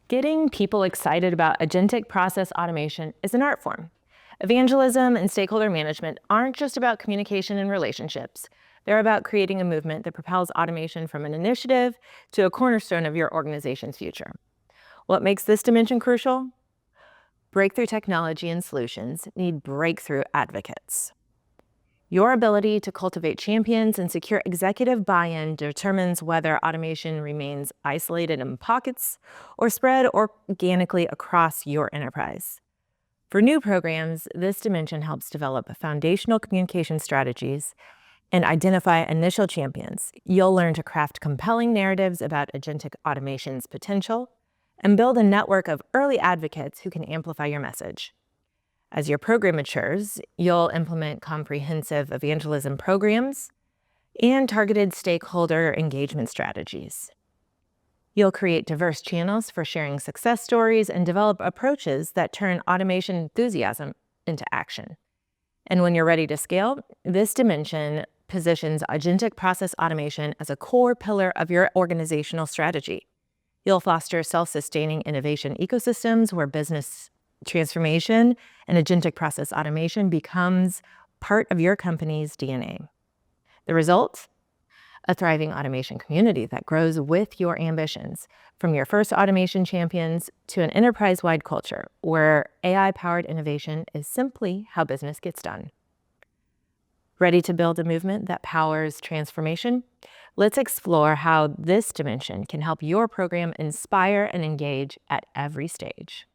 Getting people excited about agentic process automation is an art form. Evangelism and stakeholder management aren't just about communication and relationships. They're about creating a movement that propels automation from an initiative to a cornerstone of your organization's future. What makes this dimension crucial? Breakthrough technology and solutions need breakthrough advocates. Your ability to cultivate champions and secure executive buy-in determines whether automation remains isolated in pockets or spread organically across your enterprise. For new programs, this dimension helps develop foundational communication strategies and identify initial champions. You'll learn to craft compelling narratives about agentic automation's potential and build a network of early advocates who can amplify your message. As your program matures, you'll implement comprehensive evangelism programs and targeted stakeholder engagement strategies. You'll create diverse channels for sharing success stories and develop approaches that turn automation enthusiasm into action. And when you're ready to scale, this dimension positions agentic process automation as a core pillar of your organizational strategy. You'll foster self-sustaining innovation ecosystems where business transformation and agentic process automation becomes part of your company's DNA. The result? A thriving automation community that grows with your ambitions, from your first automation champions to an enterprise-wide culture where AI-powered innovation is simply how business gets done. Ready to build a movement that powers transformation? Let's explore how this dimension can help your program inspire and engage at every stage.